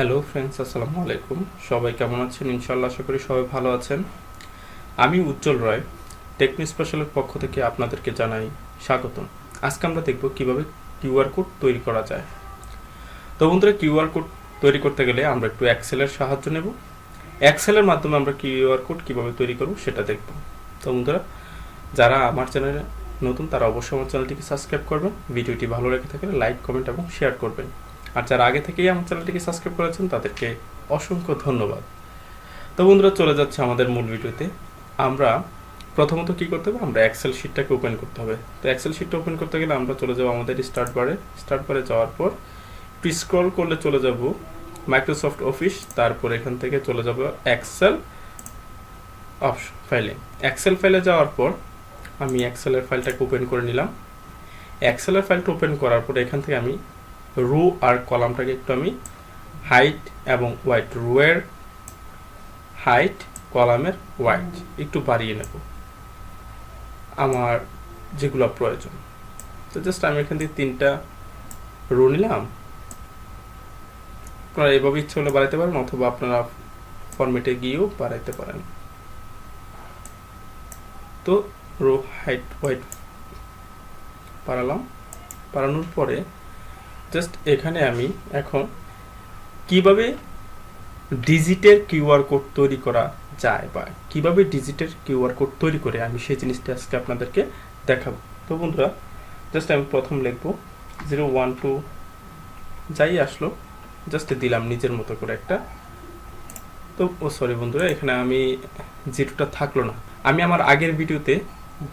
Hello friends, আসসালামু আলাইকুম। সবাই কেমন আছেন? ইনশাআল্লাহ আশা করি সবাই ভালো আছেন। আমি উজ্জ্বল রায়, টেকনো স্পেশালের পক্ষ থেকে আপনাদেরকে জানাই স্বাগতম। আজকে আমরা দেখব কিভাবে কিউআর কোড তৈরি করা যায়। তো বন্ধুরা, কিউআর কোড তৈরি করতে গেলে আমরা একটু এক্সেলের সাহায্য নেব। এক্সেলের মাধ্যমে আমরা কিউআর কোড কিভাবে তৈরি করব সেটা দেখব। তো বন্ধুরা, যারা আমার চ্যানেলে নতুন তারা অবশ্যই আমার চ্যানেলটিকে সাবস্ক্রাইব করবেন। ভিডিওটি ভালো লেগে থাকলে লাইক, কমেন্ট এবং শেয়ার করবেন। আর যারা আগে থেকেই আমার চ্যানেলটিকে সাবস্ক্রাইব করেছেন তাদেরকে অসংখ্য ধন্যবাদ। তো বন্ধুরা, চলে যাচ্ছে আমাদের মূল ভিডিওতে। আমরা প্রথমত কি করতে হবে, আমরা এক্সেল শিটটাকে ওপেন করতে হবে। তো এক্সেল শিটটা ওপেন করতে গেলে আমরা চলে যাব আমাদের স্টার্ট বারে যাওয়ার পর স্ক্রল করলে চলে যাব মাইক্রোসফট অফিস, তারপর এখান থেকে চলে যাব এক্সেল অপশন ফাইলে। এক্সেল ফাইলে যাওয়ার পর আমি এক্সেলের ফাইলটাকে ওপেন করে নিলাম। এক্সেলের ফাইলটা ওপেন করার পর এখান থেকে আমি রো আর কলামটাকে একটু আমি হাইট এবং ওয়াইট, রোয়ের হাইট, কলামের ওয়াইট একটু বাড়িয়ে নেব আমার যেগুলো প্রয়োজন। তো জাস্ট আমি এখান থেকে 3টা রো নিলাম। আপনারা এভাবে ইচ্ছে হলে বাড়াইতে পারেন, অথবা আপনারা ফরম্যাটে গিয়েও বাড়াইতে পারেন। তো রো হাইট ওয়াইট বাড়ানোর পরে জাস্ট এখানে আমি এখন কিভাবে ডিজিটের কিউআর কোড তৈরি করা যায়, বা কিভাবে ডিজিটের কিউআর কোড তৈরি করে আমি সেই জিনিসটা আজকে আপনাদেরকে দেখাবো। তো বন্ধুরা, জাস্ট আমি প্রথম লিখব 012 যাই আসলো, জাস্ট দিলাম নিজের মতো করে একটা। তো সরি বন্ধুরা, এখানে আমি জিরোটা থাকলো না। আমি আমার আগের ভিডিওতে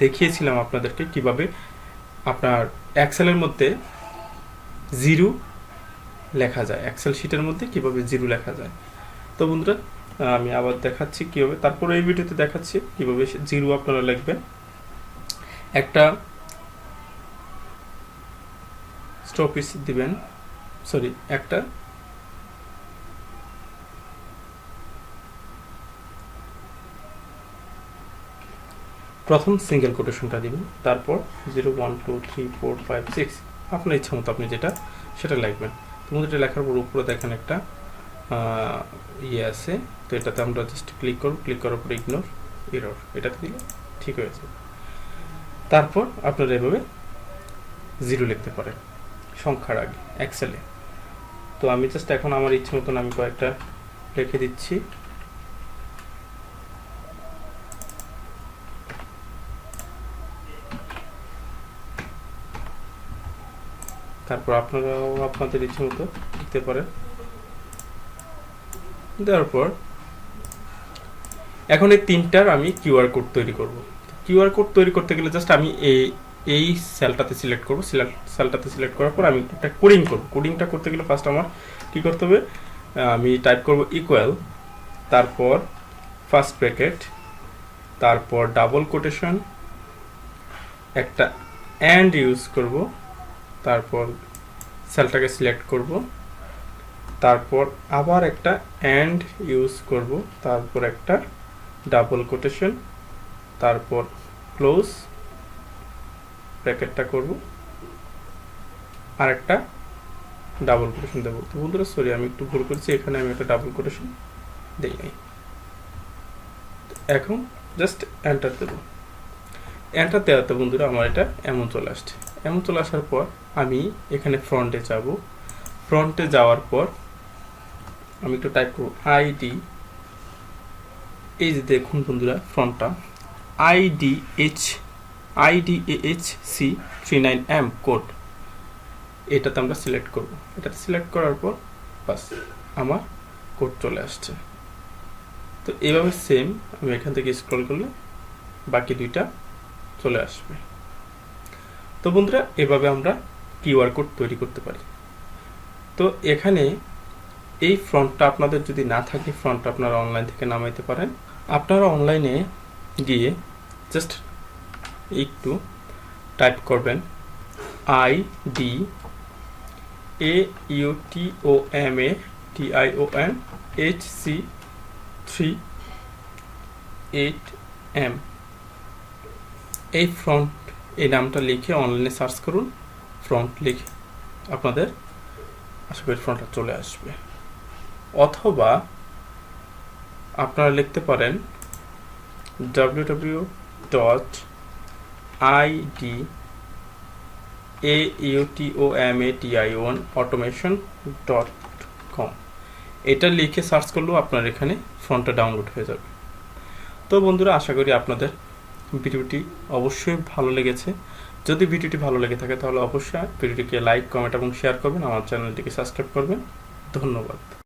দেখিয়েছিলাম আপনাদেরকে কিভাবে আপনার এক্সেলের মধ্যে জিরো লেখা যায়, এক্সেল শিটের মধ্যে কিভাবে জিরো লেখা যায়। তো বন্ধুরা, আমি আবার দেখাচ্ছি কিভাবে, তারপরে এই ভিডিওতে দেখাচ্ছি কিভাবে জিরো আপনারা লিখবেন। একটা স্টপিস দিবেন, সরি একটা প্রথম সিঙ্গেল কোটেশনটা দিবেন, তারপর 0 1 2 3 4 5 6 আপনার ইচ্ছা মতো আপনি সেটা লিখবেন। তো বন্ধুরা, লেখার পর উপরে দেখেন একটা ইয়ে আছে। তো এটাতে আমরা জাস্ট ক্লিক করব, ক্লিক করার পর ইগনোর এরর, এটাতে দিলে ঠিক হয়ে যাবে। তারপর আপনারা এভাবে জিরো লিখতে পারেন সংখ্যার আগে এক্সেলে। তো আমি জাস্ট এখন আমার ইচ্ছে মতন আমি কয়েকটা লিখে দিচ্ছি। তারপর আপনারাও আপনাদের ইচ্ছে মতো লিখতে পারেন। দেওয়ার পর এখন এই 3টার আমি কিউআর কোড তৈরি করব। কিউআর কোড তৈরি করতে গেলে জাস্ট আমি এই সেলটাতে সিলেক্ট করব। সেলটাতে সিলেক্ট করার পর আমি একটা কোডিং করব। কোডিংটা করতে গেলে ফার্স্ট আমার কি করতে হবে, আমি টাইপ করব ইকুয়াল, তারপর ফার্স্ট ব্র্যাকেট, তারপর ডাবল কোটেশন, একটা অ্যান্ড ইউজ করব, তারপর সেলটাকে সিলেক্ট করব, তারপর আবার একটা অ্যান্ড ইউজ করব, তারপর একটা ডাবল কোটেশন, তারপর ক্লোজ ব্র্যাকেটটা করব, আর একটা ডাবল কোটেশন দেবো। তো বন্ধুরা, সরি আমি একটু ভুল করেছি, এখানে আমি একটা ডাবল কোটেশন দিই নাই। এখন জাস্ট এন্টার দেব। এন্টার দেওয়াতে বন্ধুরা আমার এটা এমন চলে আসছে। এমন চলে আসার পর আমি এখানে ফ্রন্টে যাব। ফ্রন্টে যাওয়ার পর আমি একটু টাইপ করব আইডি, এই যে দেখুন বন্ধুরা ফ্রন্টটা IDAHC 39M কোড, এটাতে আমরা সিলেক্ট করব। এটাতে সিলেক্ট করার পর বাস আমার কোড চলে আসছে। তো এইভাবে সেম আমি এখান থেকে স্ক্রল করলে বাকি দুইটা চলে আসবে। তো বন্ধুরা, এভাবে আমরা কিউআর কোড তৈরি করতে পারি। তো এখানে এই ফ্রন্টটা আপনাদের যদি না থাকে, ফ্রন্টটা আপনারা অনলাইন থেকে নামাইতে পারেন। আপনারা অনলাইনে গিয়ে জাস্ট একটু টাইপ করবেন IDAUTOMATIONHC 38M, এই ফ্রন্ট, এই নামটা লিখে অনলাইনে সার্চ করুন। ফ্রন্ট লিখে আপনাদের আশা করি ফ্রন্টটা চলে আসবে। অথবা আপনারা লিখতে পারেন www.idautomation.com এটা লিখে সার্চ করলেও আপনার এখানে ফর্মটা ডাউনলোড হয়ে যাবে। তো বন্ধুরা, আশা করি আপনাদের ভিডিওটি অবশ্যই ভালো লেগেছে। যদি ভিডিওটি ভালো লেগে থাকে তাহলে অবশ্যই ভিডিওটিকে লাইক, কমেন্ট এবং শেয়ার করবেন। আমার চ্যানেলটিকে সাবস্ক্রাইব করবেন। ধন্যবাদ।